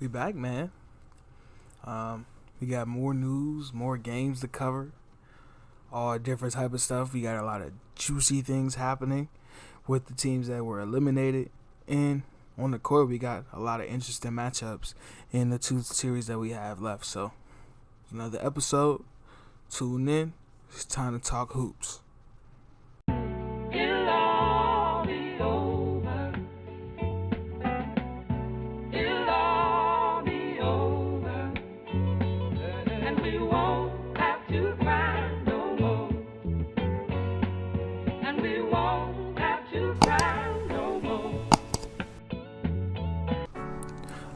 We back, man. We got more news, more games to cover, all different type of stuff. We got a lot of juicy things happening with the teams that were eliminated, and on the court we got a lot of interesting matchups in the two series that we have left. So, another episode. Tune in. It's time to talk hoops.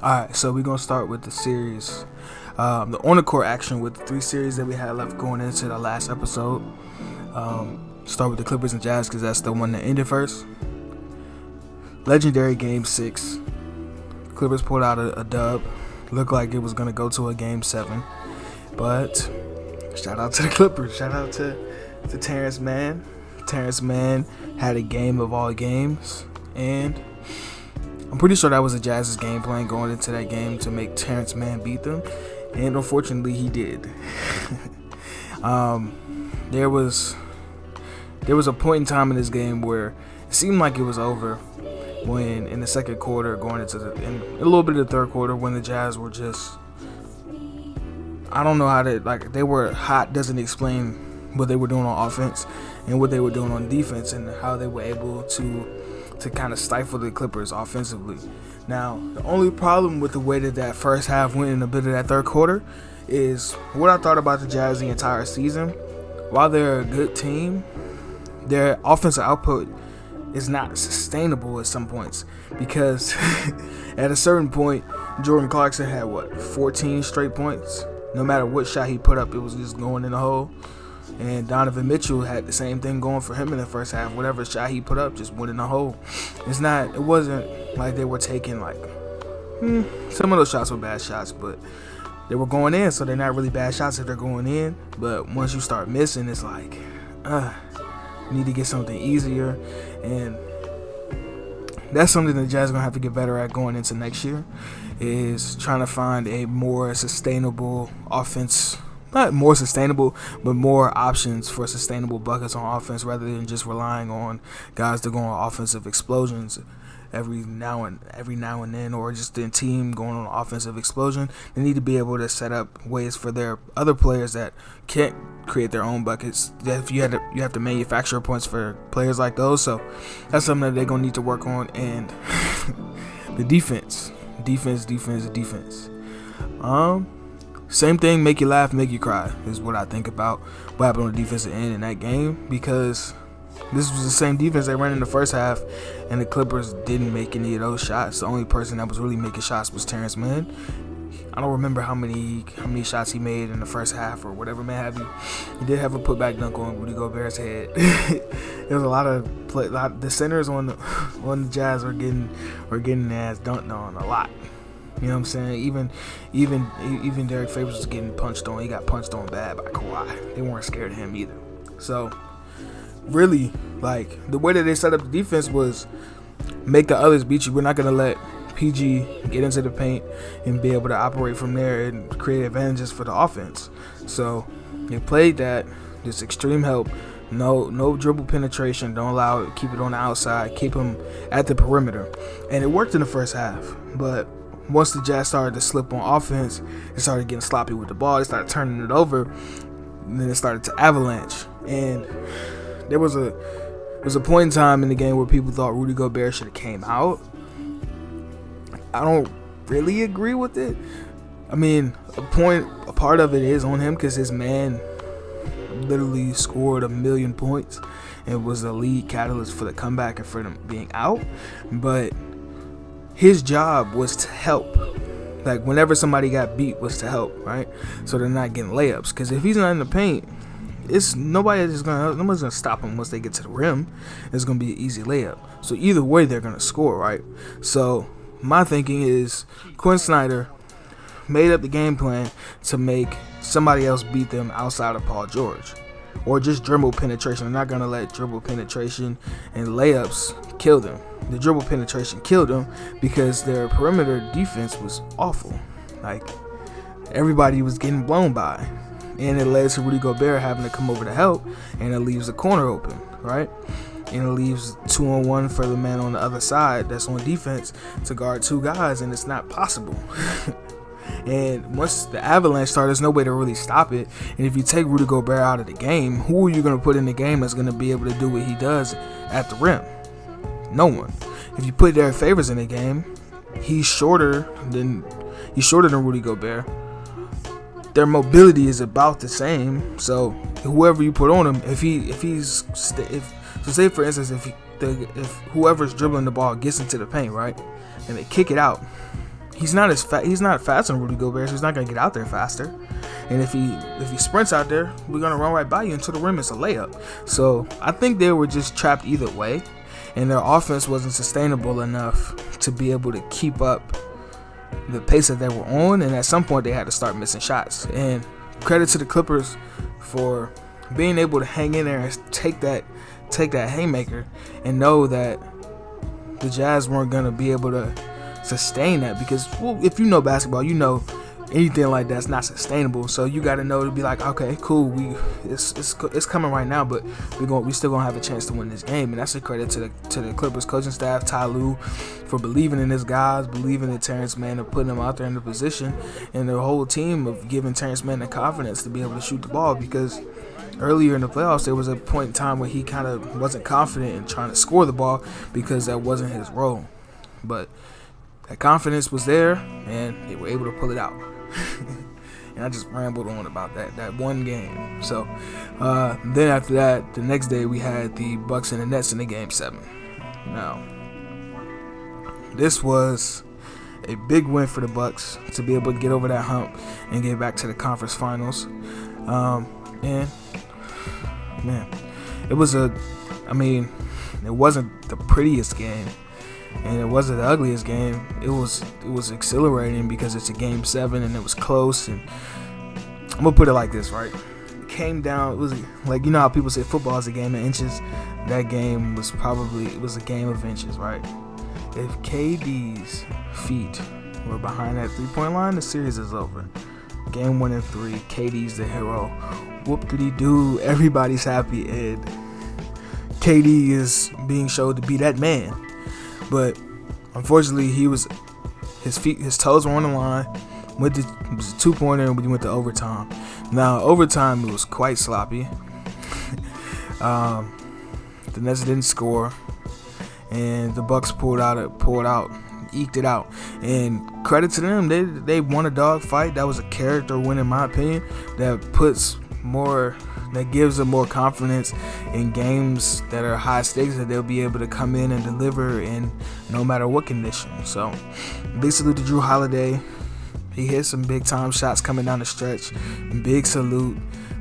Alright, so we're going to start with the series, the on-the-court action with the three series that we had left going into the last episode. Start with the Clippers and Jazz because that's the one that ended first. Legendary Game 6. Clippers pulled out a dub. Looked like it was going to go to a Game 7. But shout out to the Clippers. Shout out to Terrence Mann. Terrence Mann had a game of all games, and I'm pretty sure that was the Jazz's game plan going into that game to make Terrence Mann beat them, and unfortunately he did. There was a point in time in this game where it seemed like it was over when in the second quarter going into in a little bit of the third quarter when the Jazz were just, I don't know how to, they were hot. Doesn't explain what they were doing on offense and what they were doing on defense and how they were able to kind of stifle the Clippers offensively. Now, the only problem with the way that first half went in a bit of that third quarter is what I thought about the Jazz the entire season. While they're a good team, their offensive output is not sustainable at some points because at a certain point, Jordan Clarkson had 14 straight points. No matter what shot he put up, it was just going in the hole. And Donovan Mitchell had the same thing going for him in the first half. Whatever shot he put up just went in the hole. It wasn't like they were taking some of those shots were bad shots, but they were going in, so they're not really bad shots if they're going in. But once you start missing, it's like, you need to get something easier. And that's something the Jazz are going to have to get better at going into next year, is trying to find a more sustainable offense. Not more sustainable, but more options for sustainable buckets on offense rather than just relying on guys to go on offensive explosions every now and then, or just the team going on an offensive explosion. They need to be able to set up ways for their other players that can't create their own buckets. That you have to manufacture points for players like those. So that's something that they're gonna need to work on. And the defense. Same thing, make you laugh, make you cry, is what I think about what happened on the defensive end in that game, because this was the same defense they ran in the first half, and the Clippers didn't make any of those shots. The only person that was really making shots was Terrence Mann. I don't remember how many shots he made in the first half or whatever may have you. He did have a putback dunk on Rudy Gobert's head. There was a lot of the centers on the Jazz were getting their ass dunked on a lot. You know what I'm saying? Even Derek Favors was getting punched on. He got punched on bad by Kawhi. They weren't scared of him either. So, really, the way that they set up the defense was make the others beat you. We're not going to let PG get into the paint and be able to operate from there and create advantages for the offense. So, they played that, just extreme help. No dribble penetration. Don't allow it. Keep it on the outside. Keep them at the perimeter. And it worked in the first half. But once the Jazz started to slip on offense, they started getting sloppy with the ball. They started turning it over, and then it started to avalanche. And there was a point in time in the game where people thought Rudy Gobert should have came out. I don't really agree with it. I mean, a part of it is on him because his man literally scored 1,000,000 points and was the lead catalyst for the comeback and for them being out. But his job was to help. Whenever somebody got beat was to help, right? So they're not getting layups. Because if he's not in the paint, nobody's gonna stop him once they get to the rim. It's gonna be an easy layup. So either way, they're gonna score, right? So my thinking is Quinn Snyder made up the game plan to make somebody else beat them outside of Paul George. or just dribble penetration. They're not going to let dribble penetration and layups kill them. The dribble penetration killed them because their perimeter defense was awful. Like, everybody was getting blown by. And it led to Rudy Gobert having to come over to help, and it leaves the corner open, right? And it leaves 2-on-1 for the man on the other side that's on defense to guard two guys, and it's not possible. And once the avalanche started, there's no way to really stop it. And if you take Rudy Gobert out of the game, who are you going to put in the game that's going to be able to do what he does at the rim? No one. If you put Derek Favors in the game, he's shorter than Rudy Gobert. Their mobility is about the same. So whoever you put on him, so say for instance, if whoever's dribbling the ball gets into the paint, right, and they kick it out, he's not faster than Rudy Gobert, so he's not gonna get out there faster. And if he sprints out there, we're gonna run right by you into the rim. It's a layup. So I think they were just trapped either way, and their offense wasn't sustainable enough to be able to keep up the pace that they were on. And at some point they had to start missing shots. And credit to the Clippers for being able to hang in there and take that haymaker and know that the Jazz weren't gonna be able to sustain that, because, well, if you know basketball, you know anything like that's not sustainable. So you got to know to be like, okay, cool, it's coming right now, but we still gonna have a chance to win this game. And that's a credit to the Clippers coaching staff, Ty Lue, for believing in his guys, believing in Terrence Mann, and putting him out there in the position, and the whole team of giving Terrence Mann the confidence to be able to shoot the ball. Because earlier in the playoffs, there was a point in time where he kind of wasn't confident in trying to score the ball because that wasn't his role, but that confidence was there, and they were able to pull it out. And I just rambled on about that one game. So then after that, the next day we had the Bucks and the Nets in the Game 7. Now, this was a big win for the Bucks to be able to get over that hump and get back to the Conference Finals. And man, it wasn't the prettiest game, and it wasn't the ugliest game. It was exhilarating because it's a Game 7 and it was close. And I'm gonna put it like this, right? It came down. It was like, you know how people say football is a game of inches. That game was a game of inches, right? If KD's feet were behind that 3-point line, the series is over. Game 1 and 3, KD's the hero. Whoop-de-doo, everybody's happy, and KD is being showed to be that man. But unfortunately, his toes were on the line. It was a 2-pointer, and we went to overtime. Now, overtime, it was quite sloppy. The Nets didn't score, and the Bucks pulled out, eked it out. And credit to them, they won a dog fight. That was a character win, in my opinion. That gives them more confidence in games that are high stakes, that they'll be able to come in and deliver in no matter what condition. So, big salute to Jrue Holiday. He hit some big time shots coming down the stretch. And big salute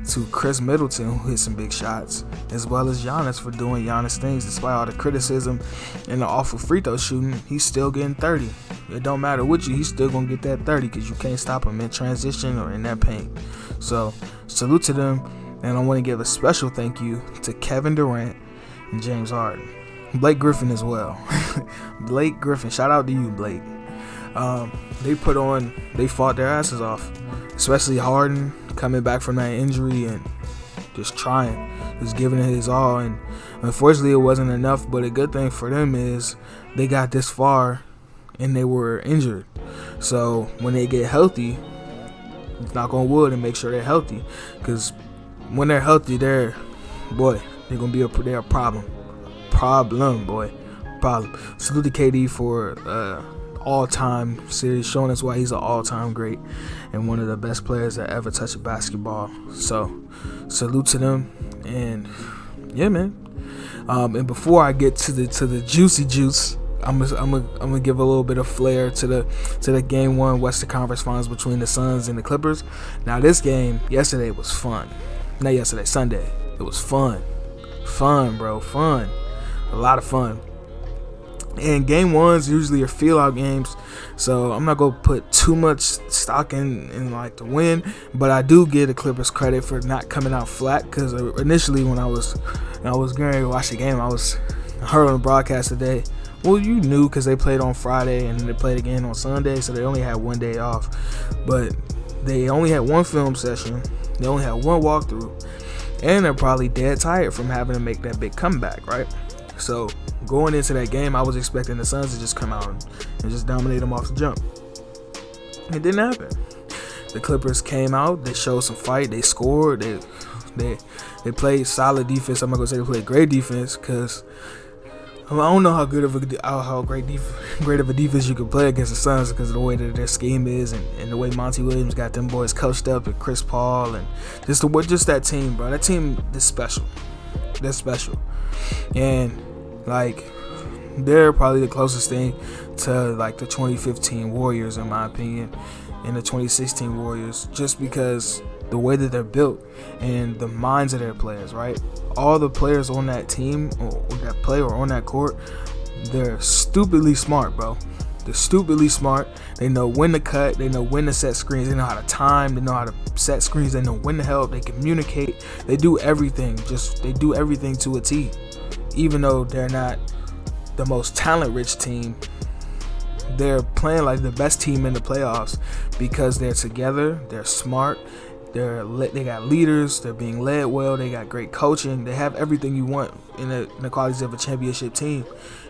to Chris Middleton, who hit some big shots, as well as Giannis for doing Giannis things. Despite all the criticism and the awful free throw shooting, he's still getting 30. It don't matter what he's still gonna get that 30, because you can't stop him in transition or in that paint. So salute to them. And I want to give a special thank you to Kevin Durant and James Harden. Blake Griffin as well. Blake Griffin, shout out to you, Blake. They fought their asses off, especially Harden coming back from that injury and just giving it his all. And unfortunately, it wasn't enough. But a good thing for them is they got this far and they were injured. So when they get healthy, knock on wood and make sure they're healthy, because when they're healthy, they're gonna be a problem. Salute to KD for all-time series, showing us why he's an all-time great and one of the best players that ever touched a basketball. So salute to them. And yeah, man. And before I get to the juicy juice, I'm gonna give a little bit of flair to the Game 1 Western Conference Finals between the Suns and the Clippers. Now, this game yesterday was fun. Not yesterday, Sunday. It was fun, bro, fun. A lot of fun. And game ones usually are feel out games, so I'm not gonna put too much stock in like the win. But I do give the Clippers credit for not coming out flat, because initially when I was getting ready to watch the game, I heard on the broadcast today. Well, you knew because they played on Friday and then they played again on Sunday, so they only had one day off. But they only had one film session, they only had one walkthrough, and they're probably dead tired from having to make that big comeback, right? So going into that game, I was expecting the Suns to just come out and just dominate them off the jump. It didn't happen. The Clippers came out, they showed some fight, they scored, they played solid defense. I'm not gonna say they played great defense, because I don't know how great of a defense you can play against the Suns, because of the way that their scheme is, and the way Monty Williams got them boys coached up, and Chris Paul, and just that team, bro. That team is special. They're special, and like they're probably the closest thing to like the 2015 Warriors, in my opinion, and the 2016 Warriors, just because the way that they're built and the minds of their players, right? All the players on that team or that play or on that court, they're stupidly smart, bro. They're stupidly smart. They know when to cut. They know when to set screens. They know how to time. They know how to set screens. They know when to help. They communicate. They do everything. They do everything to a T. Even though they're not the most talent-rich team, they're playing like the best team in the playoffs because they're together. They're smart. They got leaders. They're being led well. They got great coaching. They have everything you want in the qualities of a championship team,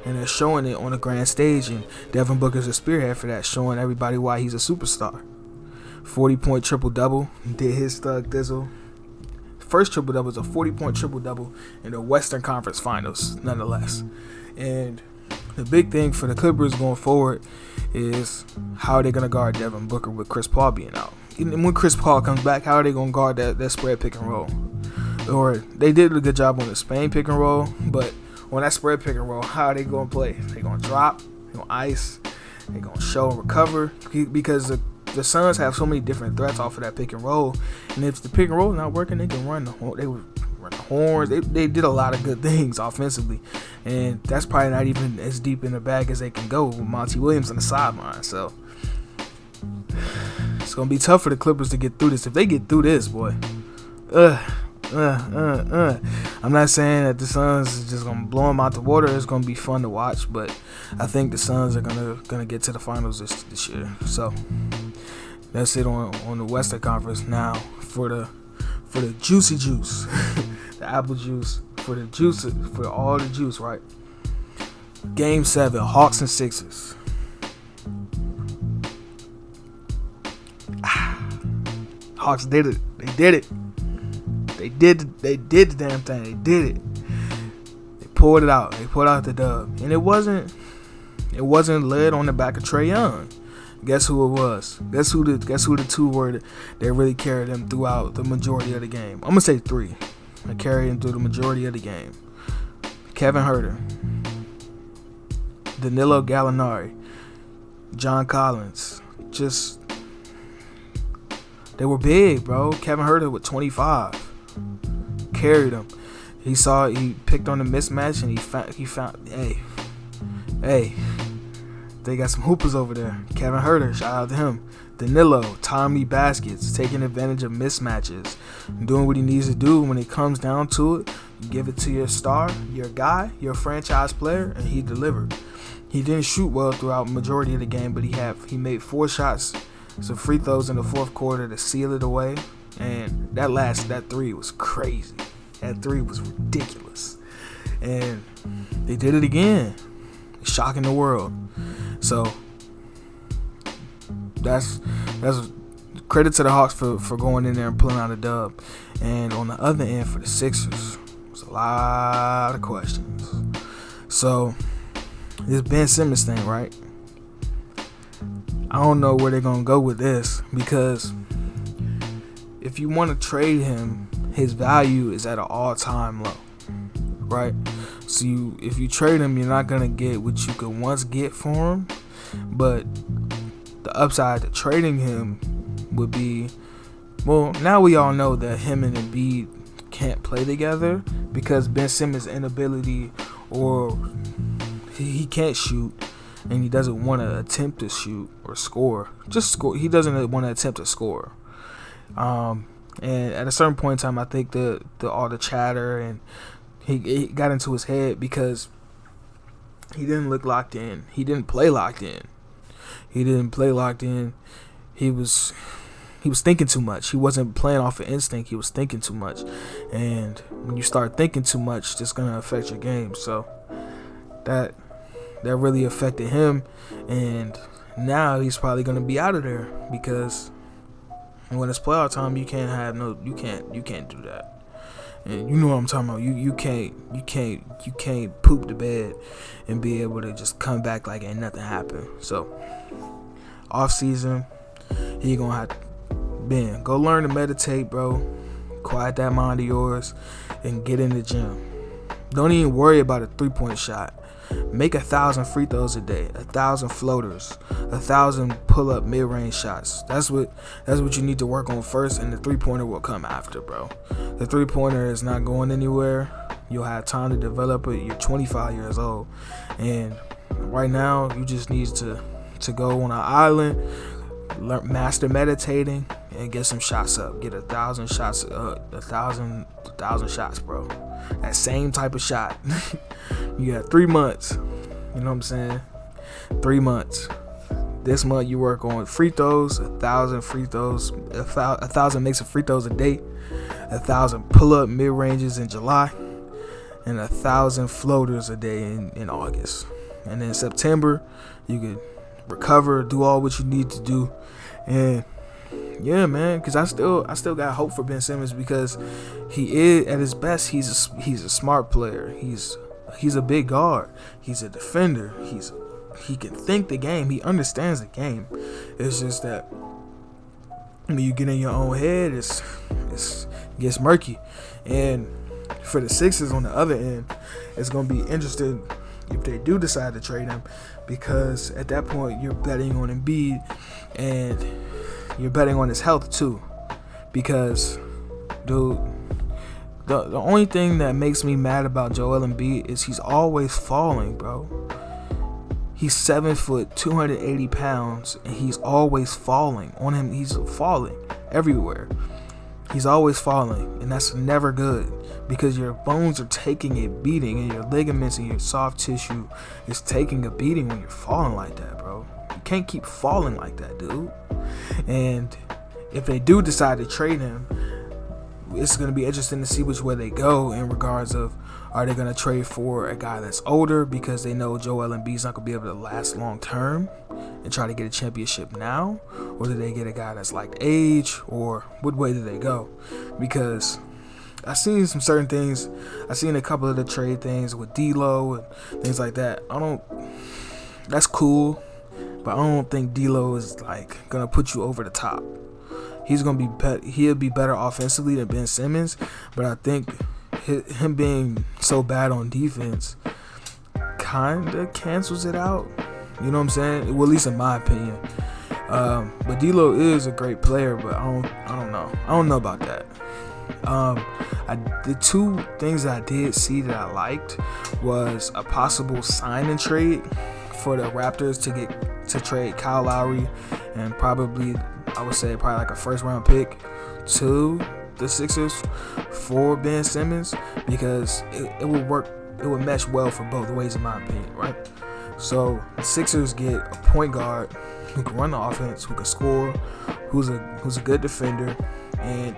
and they're showing it on the grand stage. And Devin Booker's a spearhead for that, showing everybody why he's a superstar. 40-point triple-double. Did his thug thizzle. First triple-double was a 40-point triple-double in the Western Conference Finals, nonetheless. And the big thing for the Clippers going forward is how they're going to guard Devin Booker with Chris Paul being out. And when Chris Paul comes back, how are they going to guard that spread pick and roll? Or they did a good job on the Spain pick and roll, but on that spread pick and roll, how are they going to play? They're going to drop, they're going to ice, they're going to show and recover, because the Suns have so many different threats off of that pick and roll. And if the pick and roll is not working, they can run the horns. They did a lot of good things offensively, and that's probably not even as deep in the bag as they can go with Monty Williams on the sideline. So it's gonna be tough for the Clippers to get through this. If they get through this, boy, I'm not saying that the Suns is just gonna blow them out the water. It's gonna be fun to watch, but I think the Suns are gonna get to the finals this year. So that's it on the Western Conference. Now for the juicy juice, the apple juice, for all the juice, right? Game 7, Hawks and Sixers. Hawks did it. They did it. They did the damn thing. They did it. They pulled it out. They pulled out the dub, and it wasn't led on the back of Trae Young. Guess who it was? Guess who the two were that really carried them throughout the majority of the game? I'm gonna say 3. That carried him through the majority of the game. Kevin Huerter, Danilo Gallinari, John Collins. Just they were big, bro. Kevin Huerter with 25 carried him. He picked on the mismatch, and he found hey. They got some hoopers over there. Kevin Huerter, shout out to him. Danilo, timely baskets, taking advantage of mismatches, doing what he needs to do when it comes down to it. You give it to your star, your guy, your franchise player, and he delivered. He didn't shoot well throughout the majority of the game, but he made 4 shots, some free throws in the fourth quarter to seal it away. And that 3 was crazy. That 3 was ridiculous. And they did it again. Shocking the world. So that's credit to the Hawks for going in there and pulling out a dub. And on the other end for the Sixers, there's a lot of questions. So this Ben Simmons thing, right? I don't know where they're gonna go with this, because if you want to trade him, his value is at an all-time low, right? So if you trade him, you're not gonna get what you could once get for him. But the upside to trading him would be, well, now we all know that him and Embiid can't play together because Ben Simmons' inability or he can't shoot, and he doesn't want to attempt to shoot or score. Just score. He doesn't want to attempt to score. And at a certain point in time, I think all the chatter and he got into his head because he didn't look locked in. He didn't play locked in. He was thinking too much. He wasn't playing off of instinct. He was thinking too much. And when you start thinking too much, it's going to affect your game. So that really affected him. And now he's probably going to be out of there because when it's playoff time, you can't do that. And you know what I'm talking about. You can't poop the bed and be able to just come back like ain't nothing happened. So off season, he gonna have to, Ben, go learn to meditate, bro. Quiet that mind of yours and get in the gym. Don't even worry about a 3-point shot. Make 1,000 free throws a day, 1,000 floaters, 1,000 pull-up mid-range shots. That's what you need to work on first, and the 3-pointer will come after, bro. The 3-pointer is not going anywhere. You'll have time to develop it. You're 25 years old, and right now you just need to go on an island, master meditating, and get some shots up. Get 1,000 shots, 1,000 shots, bro. That same type of shot. You got 3 months. You know what I'm saying? 3 months. This month you work on free throws, 1,000 free throws, 1,000 makes of free throws a day, 1,000 pull-up mid-ranges in July, and 1,000 floaters a day in August. And then September, you could recover, do all what you need to do, and yeah, man, because I still got hope for Ben Simmons because he is at his best. He's a smart player. He's a big guard. He's a defender. He can think the game. He understands the game. It's just that when you get in your own head, it gets murky. And for the Sixers on the other end, it's gonna be interesting if they do decide to trade him, because at that point you're betting on Embiid and you're betting on his health too. Because, dude, the only thing that makes me mad about Joel Embiid is he's always falling, bro. He's 7 foot, 280 pounds, and he's always falling. On him, he's falling everywhere. He's always falling, and that's never good because your bones are taking a beating, and your ligaments and your soft tissue is taking a beating when you're falling like that, bro. You can't keep falling like that, dude. And if they do decide to trade him, it's going to be interesting to see which way they go in regards of, are they going to trade for a guy that's older because they know Joel Embiid's not going to be able to last long term and try to get a championship now, or do they get a guy that's like age, or what way do they go? Because I've seen some certain things. I've seen a couple of the trade things with D'Lo and things like that. That's cool, but I don't think D'Lo is like gonna put you over the top. He'll be better offensively than Ben Simmons, but I think him being so bad on defense kinda cancels it out. You know what I'm saying? Well, at least in my opinion. But D'Lo is a great player, but I don't know. I don't know about that. The two things that I did see that I liked was a possible sign and trade for the Raptors to trade Kyle Lowry and probably like a first round pick to the Sixers for Ben Simmons, because it would work. It would mesh well for both ways in my opinion, right? So the Sixers get a point guard who can run the offense, who can score, who's a good defender, and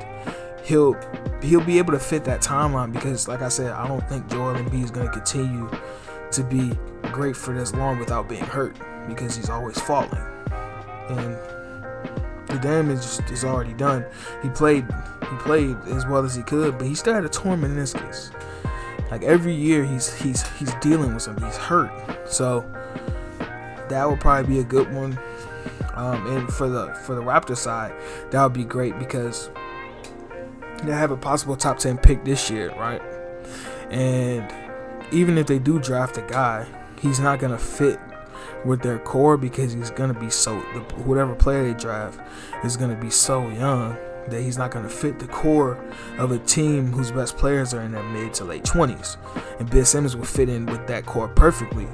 he'll be able to fit that timeline, because like I said, I don't think Joel Embiid is going to continue to be great for this long without being hurt, because he's always falling, and the damage is already done. He played as well as he could, but he still had a torn meniscus. Like every year he's dealing with something. He's hurt, so that would probably be a good one. And for the Raptors side, that would be great because they have a possible top 10 pick this year, right? And even if they do draft a guy, he's not gonna fit with their core, because he's gonna be whatever player they draft is gonna be so young that he's not gonna fit the core of a team whose best players are in their mid to late 20s. And Ben Simmons will fit in with that core perfectly.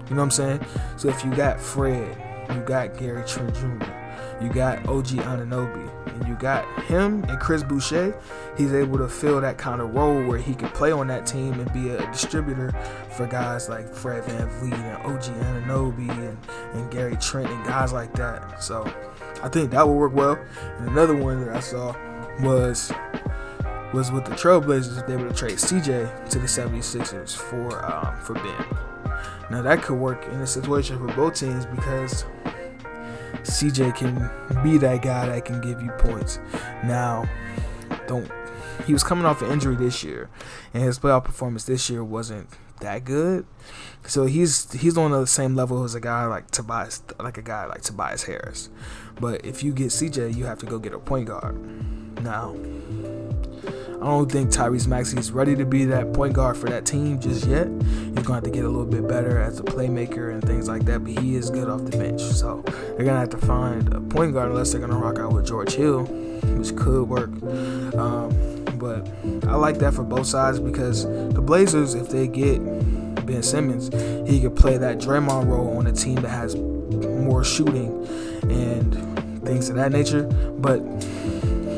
You know what I'm saying? So if you got Fred, you got Gary Trent Jr., you got OG Anunoby, and you got him and Chris Boucher, he's able to fill that kind of role where he could play on that team and be a distributor for guys like Fred VanVleet and OG Anunoby and Gary Trent and guys like that. So I think that will work well. And another one that I saw was with the Trailblazers, they were to trade CJ to the 76ers for Ben. Now that could work in a situation for both teams because CJ can be that guy that can give you points. Now, he was coming off an injury this year, and his playoff performance this year wasn't that good. So he's on the same level as a guy like Tobias Harris. But if you get CJ, you have to go get a point guard. Now, I don't think Tyrese Maxey is ready to be that point guard for that team just yet. He's going to have to get a little bit better as a playmaker and things like that, but he is good off the bench. So they're going to have to find a point guard unless they're going to rock out with George Hill, which could work. But I like that for both sides because the Blazers, if they get Ben Simmons, he could play that Draymond role on a team that has more shooting and things of that nature. But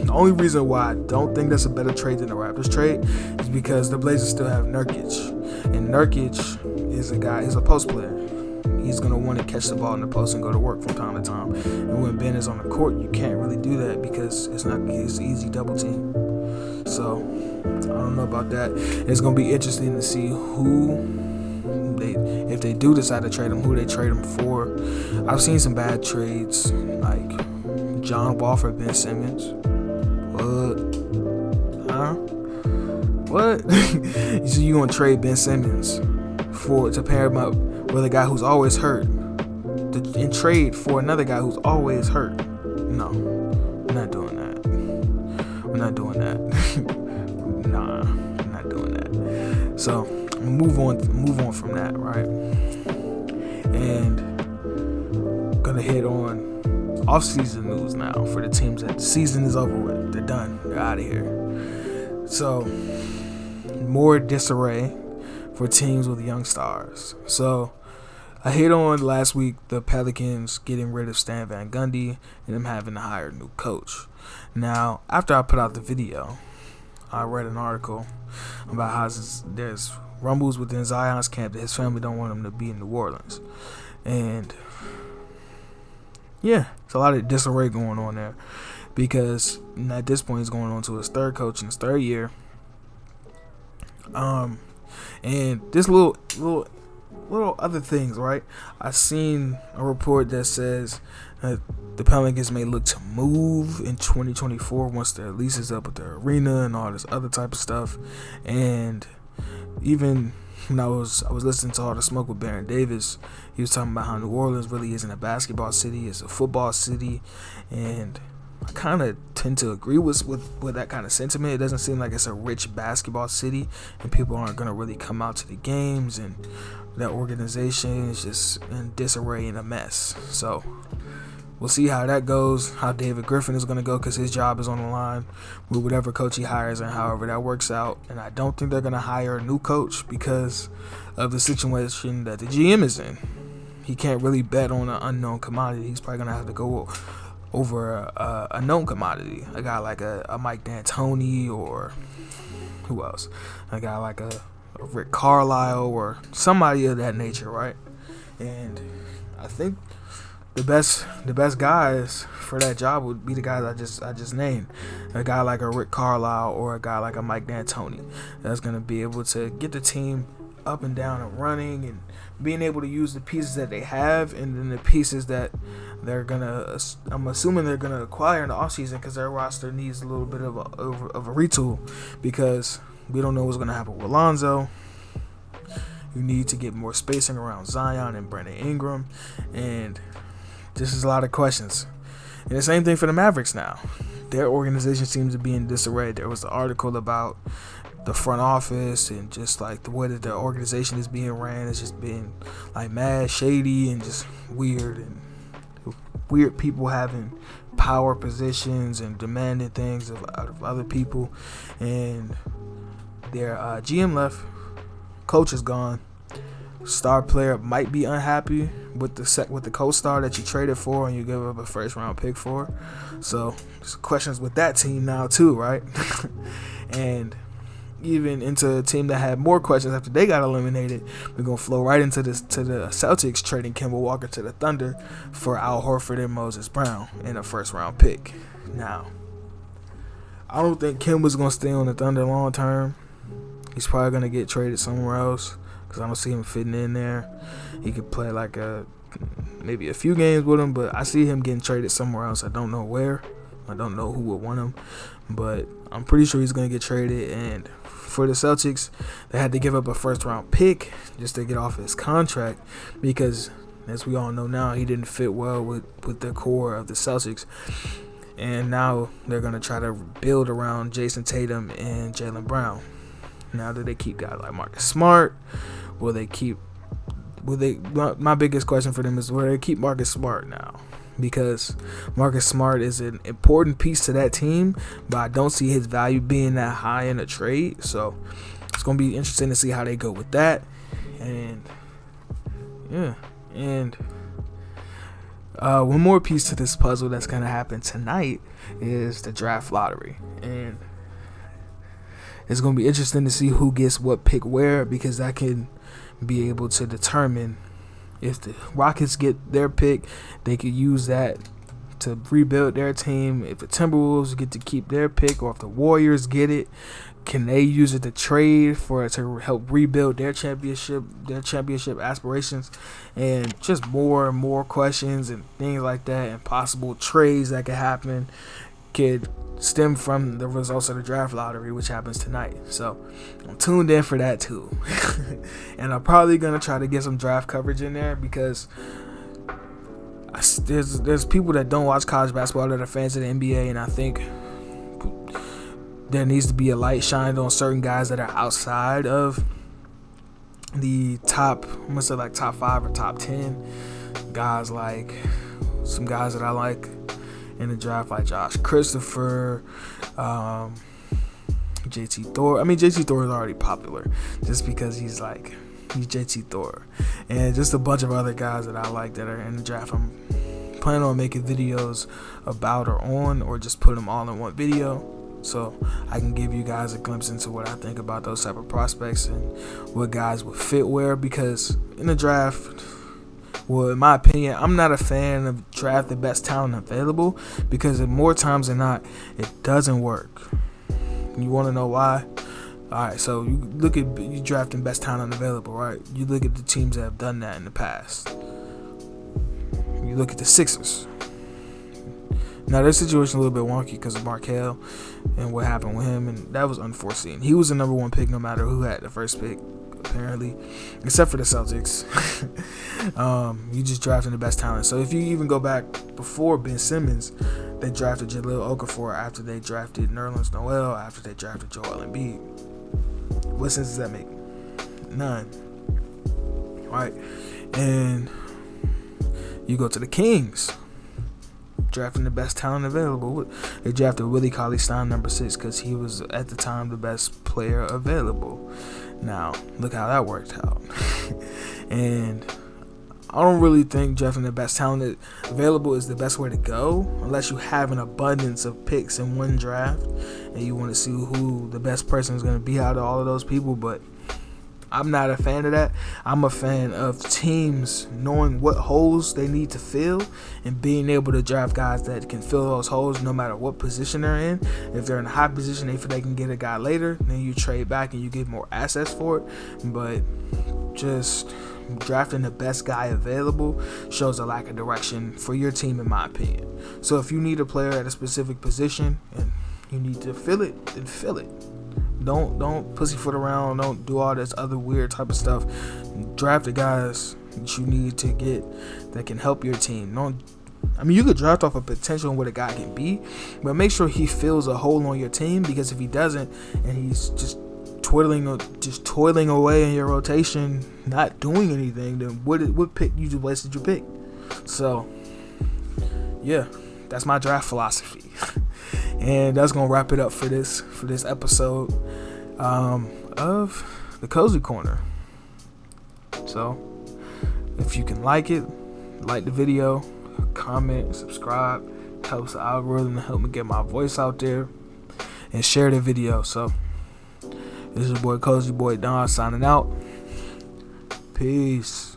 the only reason why I don't think that's a better trade than the Raptors trade is because the Blazers still have Nurkic. And Nurkic is a guy, he's a post player. He's going to want to catch the ball in the post and go to work from time to time. And when Ben is on the court, you can't really do that because it's an easy double team. So, I don't know about that. It's going to be interesting to see if they do decide to trade him, who they trade him for. I've seen some bad trades like John Wall for Ben Simmons. What? So you gonna trade Ben Simmons to pair him up with a guy who's always hurt, and trade for another guy who's always hurt? No, we're not doing that. We're not doing that. Nah, we're not doing that. So move on from that, right? And gonna hit on off-season news now for the teams that the season is over with. They're done. They're out of here. So, more disarray for teams with young stars. So, I hit on last week the Pelicans getting rid of Stan Van Gundy and them having to hire a new coach. Now, after I put out the video, I read an article about how there's rumbles within Zion's camp that his family don't want him to be in New Orleans. And yeah, it's a lot of disarray going on there because at this point he's going on to his third coach in his third year. And this little other things, right? I seen a report that says that the Pelicans may look to move in 2024 once their lease is up with their arena and all this other type of stuff. And even when I was listening to All the Smoke with Baron Davis, he was talking about how New Orleans really isn't a basketball city, it's a football city, and I kind of tend to agree with that kind of sentiment. It doesn't seem like it's a rich basketball city, and people aren't going to really come out to the games, and that organization is just in disarray and a mess. So we'll see how that goes, how David Griffin is going to go, because his job is on the line with whatever coach he hires and however that works out. And I don't think they're going to hire a new coach because of the situation that the GM is in. He can't really bet on an unknown commodity. He's probably going to have to go over a known commodity. A guy like a Mike D'Antoni, or who else? A guy like a Rick Carlisle or somebody of that nature, right? And I think the best guys for that job would be the guys I just named. A guy like a Rick Carlisle or a guy like a Mike D'Antoni that's going to be able to get the team up and down and running and being able to use the pieces that they have and then the pieces that I'm assuming they're gonna acquire in the offseason, because their roster needs a little bit of a retool, because we don't know what's gonna happen with Lonzo. You need to get more spacing around Zion and Brandon Ingram, and this is a lot of questions. And the same thing for the Mavericks now. Their organization seems to be in disarray. There was an article about the front office and just like the way that the organization is being ran is just being like mad shady and just weird, and weird people having power positions and demanding things out of other people. And their GM left, coach is gone, star player might be unhappy with the co-star that you traded for and you give up a first round pick for. So there's questions with that team now too, right? And even into a team that had more questions after they got eliminated, we're gonna flow right into the Celtics trading Kemba Walker to the Thunder for Al Horford and Moses Brown in a first round pick. Now, I don't think Kemba's gonna stay on the Thunder long term. He's probably gonna get traded somewhere else because I don't see him fitting in there. He could play like maybe a few games with him, but I see him getting traded somewhere else. I don't know where. I don't know who would want him, but I'm pretty sure he's gonna get traded. And for the Celtics, they had to give up a first round pick just to get off his contract because, as we all know now, he didn't fit well with the core of the Celtics. And now they're going to try to build around Jason Tatum and Jaylen Brown. Now, do they keep guys like Marcus Smart? My biggest question for them is, will they keep Marcus Smart now? Because Marcus Smart is an important piece to that team, but I don't see his value being that high in a trade. So it's going to be interesting to see how they go with that. And one more piece to this puzzle that's going to happen tonight is the draft lottery. And it's going to be interesting to see who gets what pick where, because that can be able to determine if the Rockets get their pick, they could use that to rebuild their team. If the Timberwolves get to keep their pick, or if the Warriors get it, can they use it to trade to help rebuild their championship aspirations? And just more and more questions and things like that, and possible trades that could happen could stem from the results of the draft lottery, which happens tonight. So I'm tuned in for that too. And I'm probably gonna try to get some draft coverage in there because there's people that don't watch college basketball that are fans of the NBA, and I think there needs to be a light shined on certain guys that are outside of the top, I'm gonna say like top 5 or top 10 guys, like some guys that I like in the draft, like Josh Christopher, JT Thor. I mean, JT Thor is already popular just because he's JT Thor, and just a bunch of other guys that I like that are in the draft. I'm planning on making videos about or on, or just put them all in one video, so I can give you guys a glimpse into what I think about those type of prospects and what guys would fit where. Because in the draft, well, in my opinion, I'm not a fan of draft the best talent available, because more times than not, it doesn't work. You want to know why? Alright, so you drafting best talent available, right? You look at the teams that have done that in the past. You look at the Sixers. Now, their situation is a little bit wonky because of Markelle and what happened with him, and that was unforeseen. He was the number one pick no matter who had the first pick, apparently, except for the Celtics. You just drafting the best talent. So if you even go back before Ben Simmons, they drafted Jahlil Okafor after they drafted Nerlens Noel, after they drafted Joel Embiid. What sense does that make? None. Right? And you go to the Kings, drafting the best talent available. They drafted Willie Cauley-Stein, number 6, because he was at the time the best player available. Now, look how that worked out. And I don't really think drafting the best talent available is the best way to go, unless you have an abundance of picks in one draft and you want to see who the best person is going to be out of all of those people. But I'm not a fan of that. I'm a fan of teams knowing what holes they need to fill and being able to draft guys that can fill those holes no matter what position they're in. If they're in a high position, if they can get a guy later, then you trade back and you get more assets for it. But just drafting the best guy available shows a lack of direction for your team, in my opinion. So if you need a player at a specific position and you need to fill it, then fill it. Don't pussyfoot around. Don't do all this other weird type of stuff. Draft the guys that you need to get that can help your team. You could draft off a potential on what a guy can be, but make sure he fills a hole on your team, because if he doesn't and he's just toiling away in your rotation, not doing anything, then what pick you just wasted your pick. So yeah, that's my draft philosophy. And that's gonna wrap it up for this episode of the Cozy Corner. So So if you can like it, like the video, comment, subscribe. Helps the algorithm to help me get my voice out there, and share the video. So this is your boy Cozy Boy Don signing out. Peace.